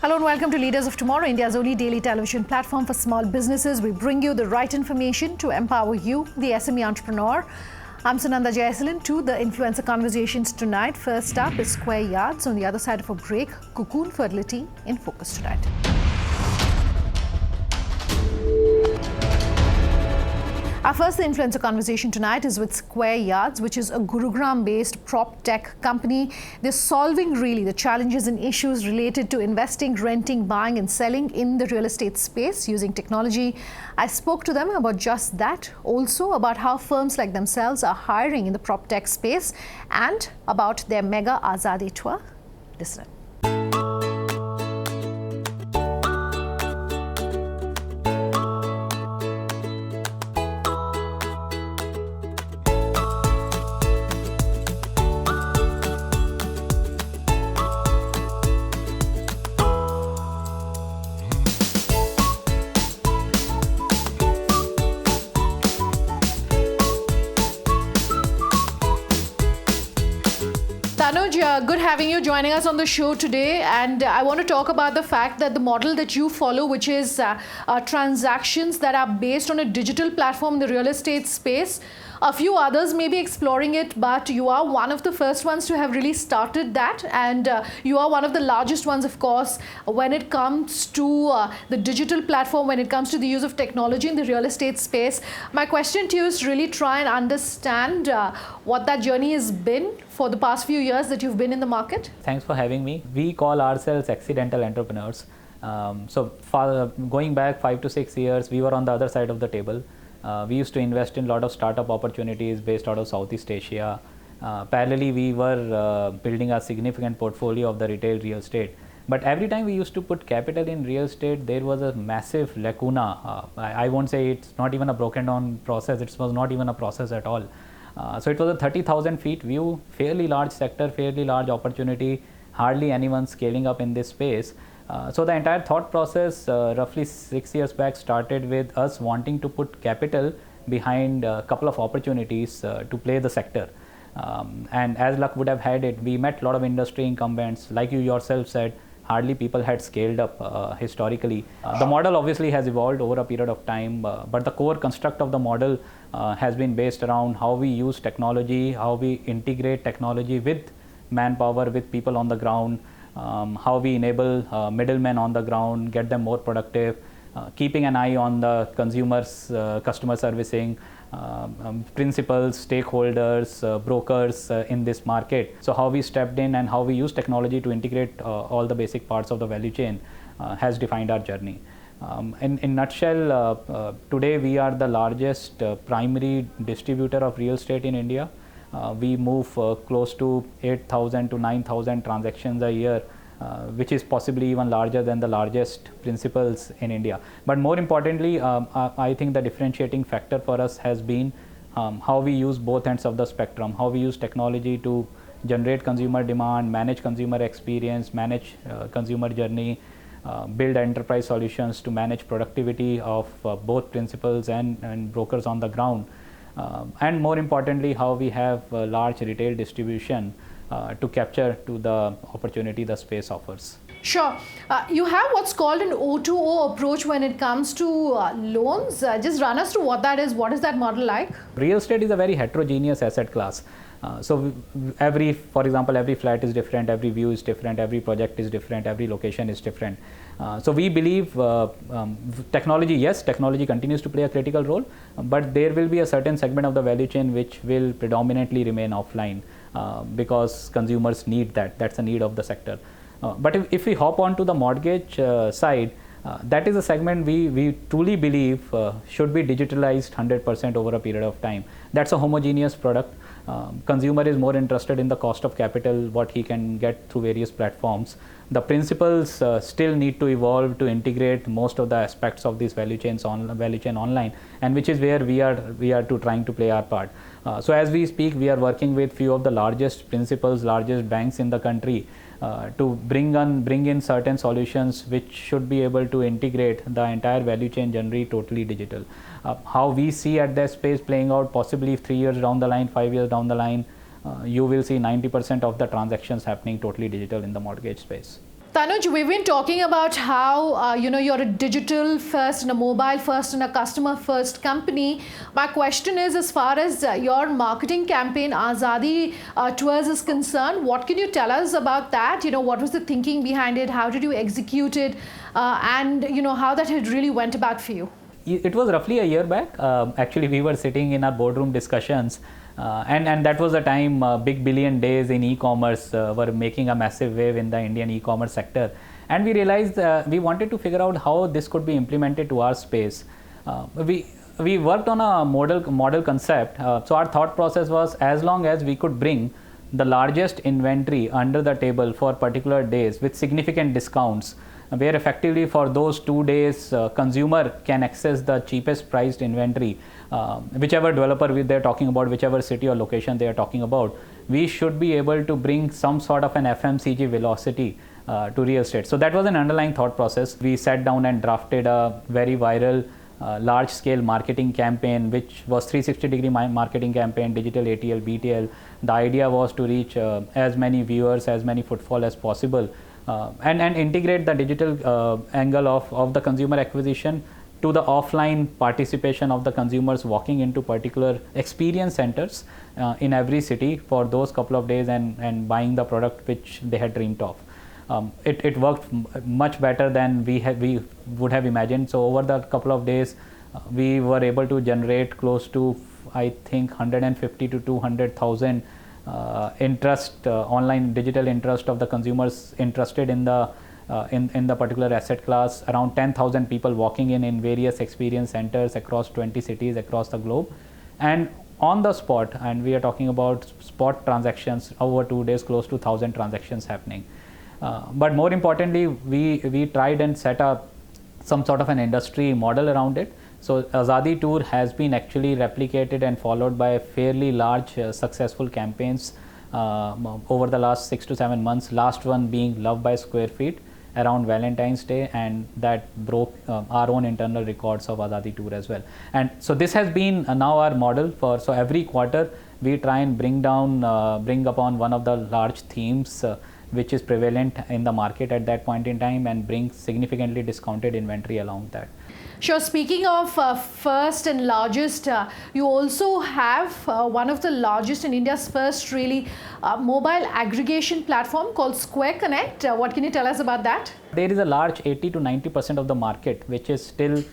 Hello and welcome to Leaders of Tomorrow, India's only daily television platform for small businesses. We bring you the right information to empower you, the SME entrepreneur. I'm Sunanda Jayasalan to the influencer conversations tonight. First up is Square Yards. On the other side of a break, Cocoon Fertility in focus tonight. Our first influencer conversation tonight is with Square Yards, which is a Gurgaon-based Proptech company. They're solving really the challenges and issues related to investing, renting, buying and selling in the real estate space using technology. I spoke to them about just that, also about how firms like themselves are hiring in the Proptech space and about their mega Azadi Tour. Listen. Tanuj, good having you joining us on the show today, and I want to talk about the fact that the model that you follow, which is transactions that are based on a digital platform in the real estate space. A few others may be exploring it, but you are one of the first ones to have really started that, and you are one of the largest ones, of course, when it comes to the digital platform, when it comes to the use of technology in the real estate space. My question to you is really try and understand what that journey has been for the past few years that you've been in the market. Thanks for having me. We call ourselves accidental entrepreneurs. Going back 5 to 6 years, we were on the other side of the table. We used to invest in a lot of startup opportunities based out of Southeast Asia. Parallelly, we were building a significant portfolio of the retail real estate. But every time we used to put capital in real estate, there was a massive lacuna. I won't say it's not even a broken down process. It was not even a process at all. So it was a 30,000 feet view, fairly large sector, fairly large opportunity, hardly anyone scaling up in this space. So the entire thought process roughly 6 years back started with us wanting to put capital behind a couple of opportunities to play the sector. And as luck would have had it, we met a lot of industry incumbents. Like you yourself said, hardly people had scaled up historically. The model obviously has evolved over a period of time, but the core construct of the model has been based around how we use technology, how we integrate technology with manpower, with people on the ground, how we enable middlemen on the ground, get them more productive, keeping an eye on the consumers, customer servicing, principals, stakeholders, brokers in this market. So how we stepped in and how we use technology to integrate all the basic parts of the value chain has defined our journey. In nutshell, today we are the largest primary distributor of real estate in India. We move close to 8,000 to 9,000 transactions a year, which is possibly even larger than the largest principals in India. But more importantly, I think the differentiating factor for us has been how we use both ends of the spectrum, how we use technology to generate consumer demand, manage consumer experience, manage consumer journey, build enterprise solutions to manage productivity of both principals and brokers on the ground. And more importantly, how we have large retail distribution to capture to the opportunity the space offers. Sure. You have what's called an O2O approach when it comes to loans. Just run us through what that is. What is that model like? Real estate is a very heterogeneous asset class. For example, every flat is different, every view is different, every project is different, every location is different. So we believe technology continues to play a critical role, but there will be a certain segment of the value chain which will predominantly remain offline because consumers need that. That's a need of the sector. But if we hop on to the mortgage side, that is a segment we truly believe should be digitalized 100% over a period of time. That's a homogeneous product. Consumer is more interested in the cost of capital, what he can get through various platforms. The principals still need to evolve to integrate most of the aspects of these value chain online, and which is where we are trying to play our part. So as we speak, we are working with few of the largest principals, largest banks in the country to bring in certain solutions which should be able to integrate the entire value chain journey totally digital. How we see at that space playing out, possibly 3 years down the line, 5 years down the line, you will see 90% of the transactions happening totally digital in the mortgage space. Tanuj, we've been talking about how you're a digital first and a mobile first and a customer first company. My question is, as far as your marketing campaign Azadi Tours is concerned, what can you tell us about that? What was the thinking behind it? How did you execute it? And how that had really went about for you? It was roughly a year back. Actually, we were sitting in our boardroom discussions, and that was the time big billion days in e-commerce were making a massive wave in the Indian e-commerce sector. And we realized we wanted to figure out how this could be implemented to our space. We worked on a model concept. So our thought process was, as long as we could bring the largest inventory under the table for particular days with significant discounts, where effectively for those 2 days consumer can access the cheapest priced inventory, whichever developer they're talking about, whichever city or location they are talking about, we should be able to bring some sort of an FMCG velocity to real estate. So that was an underlying thought process. We sat down and drafted a very viral large scale marketing campaign, which was 360-degree marketing campaign, digital ATL, BTL. The idea was to reach as many viewers, as many footfall as possible, and integrate the digital angle of the consumer acquisition to the offline participation of the consumers walking into particular experience centers in every city for those couple of days and buying the product which they had dreamed of. It worked much better than we would have imagined. So over the couple of days, we were able to generate close to, I think, 150 to 200,000 interest, online digital interest of the consumers interested in the particular asset class. Around 10,000 people walking in various experience centers across 20 cities across the globe, and on the spot. And we are talking about spot transactions over 2 days, close to 1,000 transactions happening. But more importantly, we tried and set up some sort of an industry model around it. So Azadi Tour has been actually replicated and followed by fairly large successful campaigns over the last 6 to 7 months. Last one being Love by Square Feet around Valentine's Day, and that broke our own internal records of Azadi Tour as well. And so this has been now our model for, so every quarter we try and bring upon one of the large themes which is prevalent in the market at that point in time, and bring significantly discounted inventory along that. Sure. Speaking of first and largest, you also have one of the largest in India's first really mobile aggregation platform called Square Connect. What can you tell us about that? There is a large 80 to 90% of the market which is still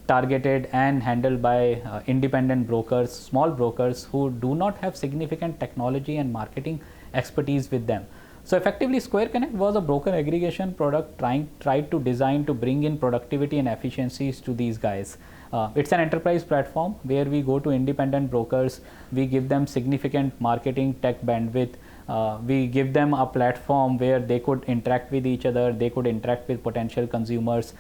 targeted and handled by independent brokers, small brokers who do not have significant technology and marketing expertise with them. So effectively, Square Connect was a broker aggregation product tried to design to bring in productivity and efficiencies to these guys. It's an enterprise platform where we go to independent brokers, we give them significant marketing tech bandwidth, we give them a platform where they could interact with each other, they could interact with potential consumers,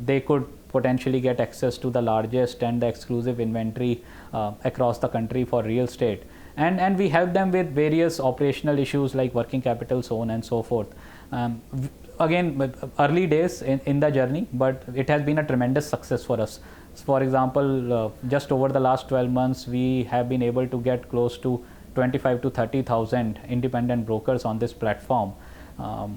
they could potentially get access to the largest and the exclusive inventory across the country for real estate. And we help them with various operational issues like working capital, so on and so forth. Again, early days in the journey, but it has been a tremendous success for us. For example, just over the last 12 months, we have been able to get close to 25 to 30,000 independent brokers on this platform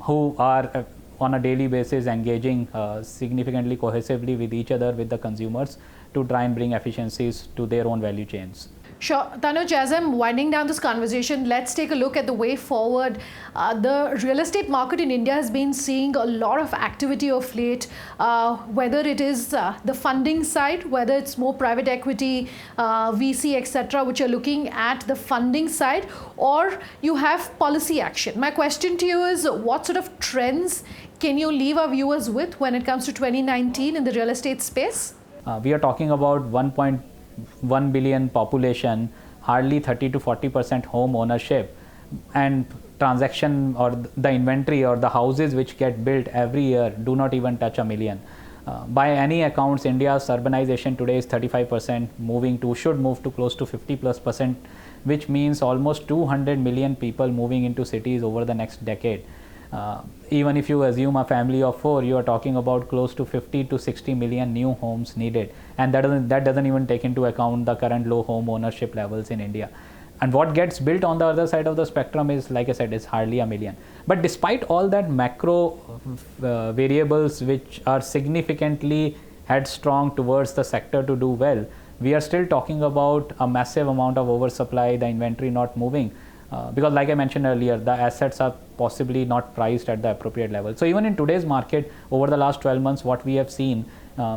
who are on a daily basis engaging significantly cohesively with each other, with the consumers, to try and bring efficiencies to their own value chains. Sure. Tanuj, as I'm winding down this conversation, let's take a look at the way forward. The real estate market in India has been seeing a lot of activity of late, whether it is the funding side, whether it's more private equity, VC, etc., which are looking at the funding side, or you have policy action. My question to you is, what sort of trends can you leave our viewers with when it comes to 2019 in the real estate space? We are talking about 1.1 billion population, hardly 30 to 40% home ownership, and transaction or the inventory or the houses which get built every year do not even touch 1 million. By any accounts, India's urbanization today is 35%, should move to close to 50+%, which means almost 200 million people moving into cities over the next decade. Even if you assume a family of 4, you are talking about close to 50 to 60 million new homes needed, and that doesn't even take into account the current low home ownership levels in India. And what gets built on the other side of the spectrum is, like I said, is hardly a million. But despite all that macro variables which are significantly headstrong towards the sector to do well, we are still talking about a massive amount of oversupply, the inventory not moving. Because like I mentioned earlier, the assets are possibly not priced at the appropriate level. So even in today's market, over the last 12 months, what we have seen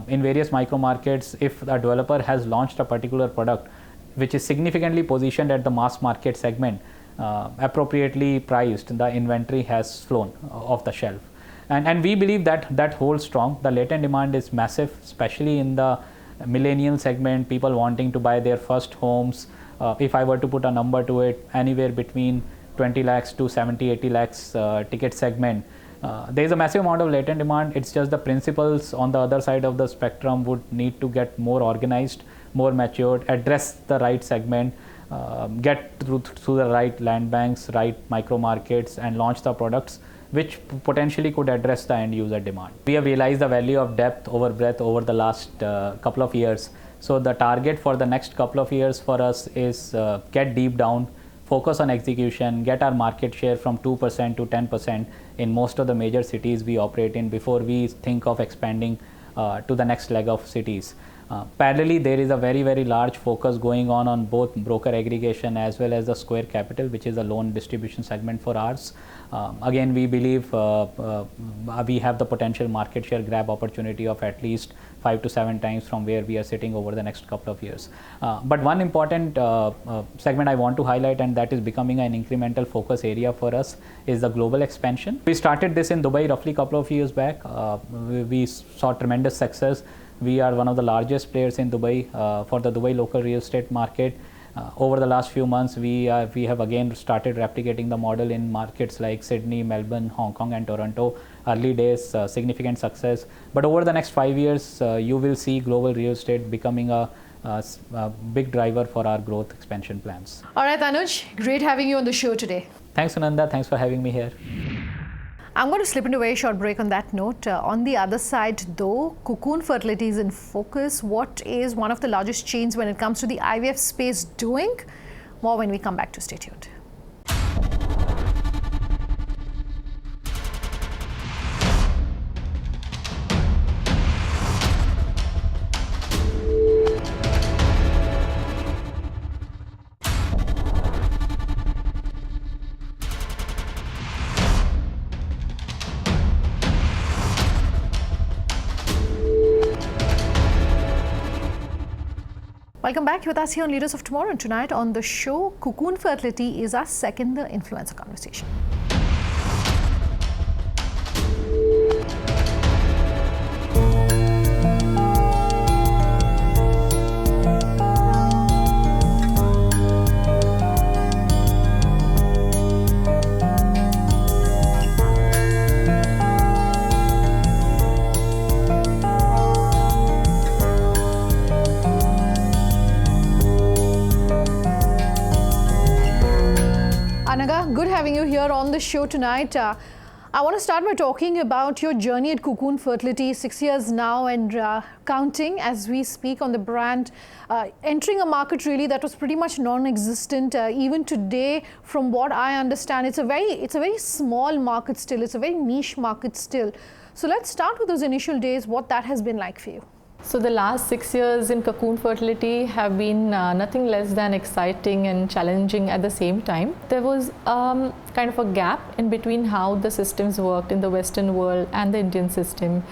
in various micro markets, if a developer has launched a particular product which is significantly positioned at the mass market segment, appropriately priced, the inventory has flown off the shelf. And we believe that holds strong. The latent demand is massive, especially in the millennial segment, people wanting to buy their first homes. If I were to put a number to it, anywhere between 20 lakhs to 70, 80 lakhs ticket segment, there is a massive amount of latent demand. It's just the principals on the other side of the spectrum would need to get more organized, more matured, address the right segment, get through the right land banks, right micro markets, and launch the products which potentially could address the end user demand. We have realized the value of depth over breadth over the last couple of years. So the target for the next couple of years for us is get deep down, focus on execution, get our market share from 2% to 10% in most of the major cities we operate in before we think of expanding to the next leg of cities. Parallelly, there is a very, very large focus going on both broker aggregation as well as the Square Capital, which is a loan distribution segment for ours. Again, we believe we have the potential market share grab opportunity of at least 5 to 7 times from where we are sitting over the next couple of years. But one important segment I want to highlight, and that is becoming an incremental focus area for us, is the global expansion. We started this in Dubai roughly a couple of years back. We saw tremendous success. We are one of the largest players in Dubai for the Dubai local real estate market. Over the last few months, we have again started replicating the model in markets like Sydney, Melbourne, Hong Kong, and Toronto. Early days, significant success. But over the next 5 years, you will see global real estate becoming a big driver for our growth expansion plans. All right, Anuj, great having you on the show today. Thanks, Sunanda. Thanks for having me here. I'm going to slip into a very short break on that note. On the other side, though, Cocoon Fertility is in focus. What is one of the largest chains when it comes to the IVF space doing? More when we come back to. Stay tuned. Welcome back with us here on Leaders of Tomorrow, and tonight on the show, Cocoon Fertility is our second influencer conversation. Good having you here on the show tonight. I want to start by talking about your journey at Cocoon Fertility, 6 years now and counting as we speak on the brand, entering a market really that was pretty much non-existent. Even today, from what I understand, it's a very small market still. It's a very niche market still. So let's start with those initial days, what that has been like for you. So the last 6 years in Cocoon Fertility have been nothing less than exciting and challenging at the same time. There was kind of a gap in between how the systems worked in the Western world and the Indian system.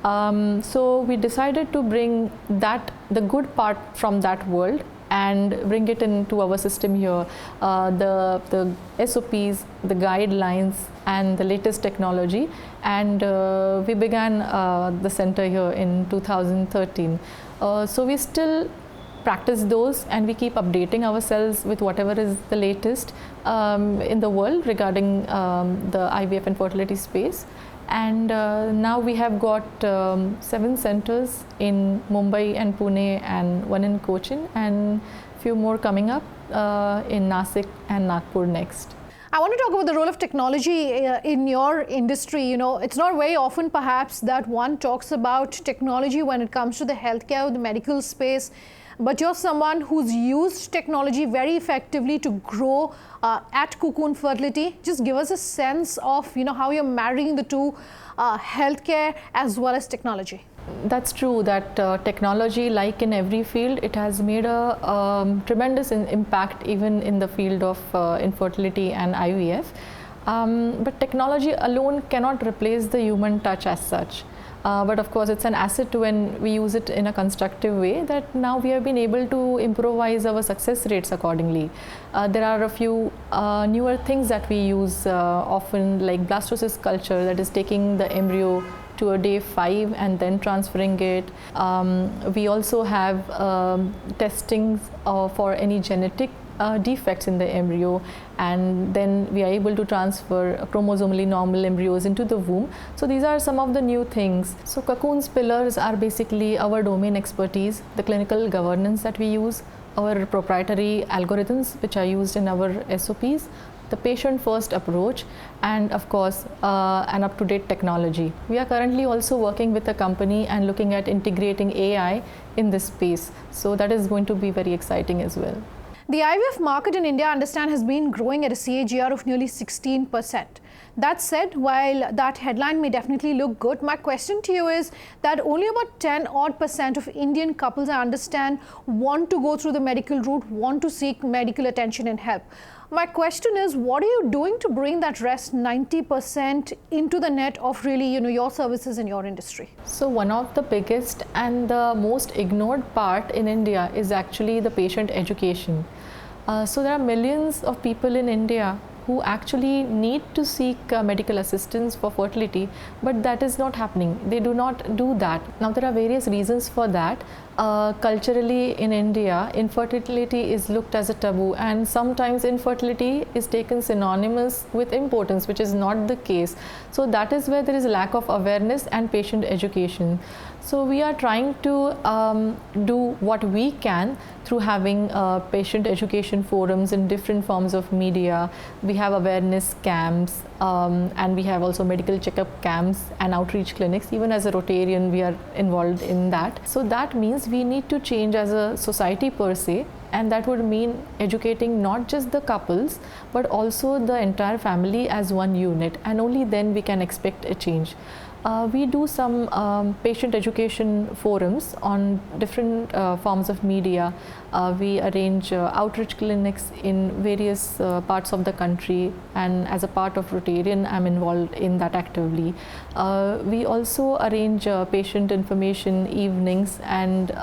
So we decided to bring the good part from that world and bring it into our system here. The SOPs, the guidelines, and the latest technology. And we began the center here in 2013. So we still practice those, and we keep updating ourselves with whatever is the latest in the world regarding the IVF and fertility space. And now we have got 7 centers in Mumbai and Pune, and 1 in Cochin, and few more coming up in Nasik and Nagpur next. I want to talk about the role of technology in your industry. You know, it's not very often perhaps that one talks about technology when it comes to the healthcare or the medical space. but you're someone who's used technology very effectively to grow at Cocoon Fertility. Just give us a sense of how you're marrying the two, healthcare as well as technology. That's true that technology, like in every field, it has made a tremendous impact even in the field of infertility and IVF. But technology alone cannot replace the human touch as such. But of course, it's an asset when we use it in a constructive way, that now we have been able to improvise our success rates accordingly. There are a few newer things that we use often, like blastocyst culture, that is taking the embryo to a day 5 and then transferring it. We also have testing for any genetic defects in the embryo, and then we are able to transfer chromosomally normal embryos into the womb. So these are some of the new things. So Cocoon's pillars are basically our domain expertise, the clinical governance that we use, our proprietary algorithms which are used in our SOPs, the patient first approach, and of course an up-to-date technology. We are currently also working with a company and looking at integrating AI in this space. So that is going to be very exciting as well. The IVF market in India, I understand, has been growing at a CAGR of nearly 16%. That said, while that headline may definitely look good, my question to you is that only about 10% of Indian couples, I understand, want to go through the medical route, want to seek medical attention and help. My question is, what are you doing to bring that rest 90% into the net of really, your services in your industry? So one of the biggest and the most ignored part in India is actually the patient education. So there are millions of people in India who actually need to seek medical assistance for fertility, but that is not happening. They do not do that. Now there are various reasons for that. Culturally in India, infertility is looked as a taboo, and sometimes infertility is taken synonymous with impotence, which is not the case. So that is where there is a lack of awareness and patient education. So we are trying to do what we can through having patient education forums in different forms of media. We have awareness camps, and we have also medical checkup camps and outreach clinics. Even as a Rotarian, we are involved in that. So that means we need to change as a society per se, and that would mean educating not just the couples but also the entire family as one unit, and only then we can expect a change. We do some patient education forums on different forms of media. We arrange outreach clinics in various parts of the country, and as a part of Rotarian, I'm involved in that actively. We also arrange patient information evenings and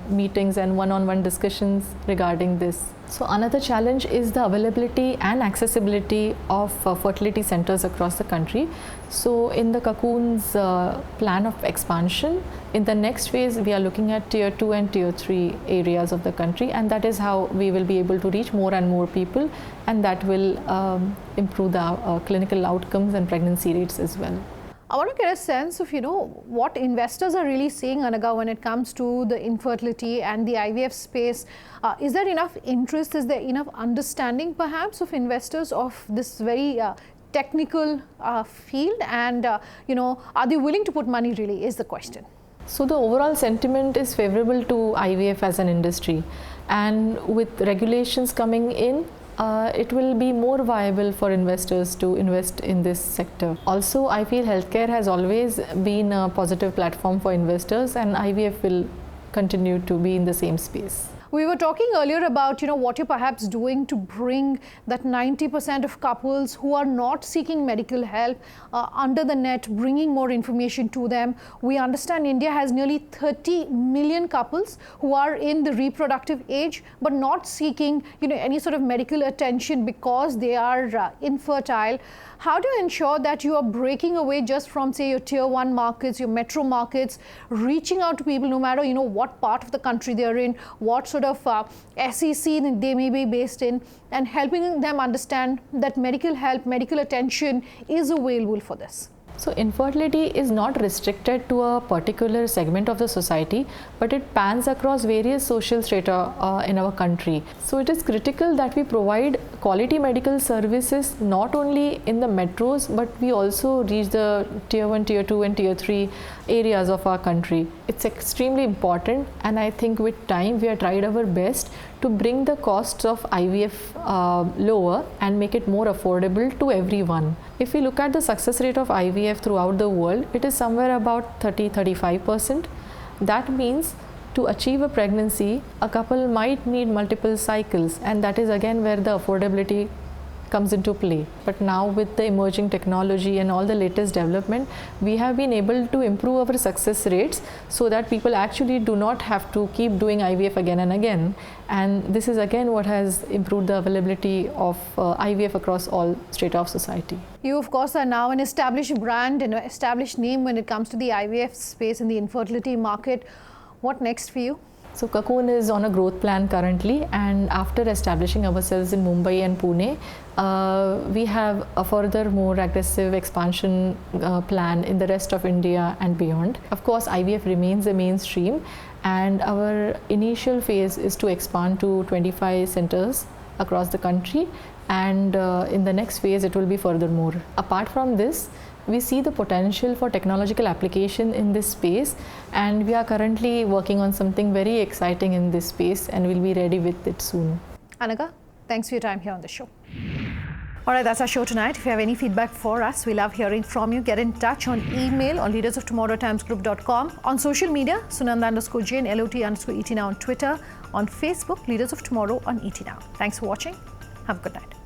meetings and one-on-one discussions regarding this. So another challenge is the availability and accessibility of fertility centers across the country. So in the Cocoon's plan of expansion, in the next phase we are looking at tier 2 and tier 3 areas of the country, and that is how we will be able to reach more and more people, and that will improve the clinical outcomes and pregnancy rates as well. I want to get a sense of, what investors are really seeing, Anaga, when it comes to the infertility and the IVF space. Is there enough interest? Is there enough understanding, perhaps, of investors of this very technical field? And, are they willing to put money, really, is the question. So the overall sentiment is favorable to IVF as an industry. And with regulations coming in, it will be more viable for investors to invest in this sector. Also, I feel healthcare has always been a positive platform for investors, and IVF will continue to be in the same space. We were talking earlier about, what you're perhaps doing to bring that 90% of couples who are not seeking medical help under the net, bringing more information to them. We understand India has nearly 30 million couples who are in the reproductive age, but not seeking, any sort of medical attention because they are infertile. How do you ensure that you are breaking away just from, say, your tier 1 markets, your metro markets, reaching out to people no matter, what part of the country they're in, what sort of SEC they may be based in, and helping them understand that medical help, medical attention is available for this? So infertility is not restricted to a particular segment of the society, but it spans across various social strata in our country. So it is critical that we provide quality medical services not only in the metros, but we also reach the tier 1, tier 2 and tier 3 areas of our country. It's extremely important, and I think with time we have tried our best to bring the costs of IVF lower and make it more affordable to everyone. If we look at the success rate of IVF throughout the world, it is somewhere about 30-35%. That means to achieve a pregnancy, a couple might need multiple cycles, and that is again where the affordability comes into play. But now with the emerging technology and all the latest development, we have been able to improve our success rates so that people actually do not have to keep doing IVF again and again. And this is again what has improved the availability of IVF across all strata of society. You of course are now an established brand and an established name when it comes to the IVF space and the infertility market. What next for you? So Cocoon is on a growth plan currently, and after establishing ourselves in Mumbai and Pune, we have a further more aggressive expansion plan in the rest of India and beyond. Of course, IVF remains a mainstream, and our initial phase is to expand to 25 centers across the country, and in the next phase it will be furthermore. Apart from this, we see the potential for technological application in this space, and we are currently working on something very exciting in this space, and we'll be ready with it soon. Anagha, thanks for your time here on the show. All right, that's our show tonight. If you have any feedback for us, we love hearing from you. Get in touch on email on leadersoftomorrow@timesgroup.com, on social media, Sunanda_Jain, LOT_ET Now on Twitter, on Facebook, Leaders of Tomorrow on ET Now. Thanks for watching. Have a good night.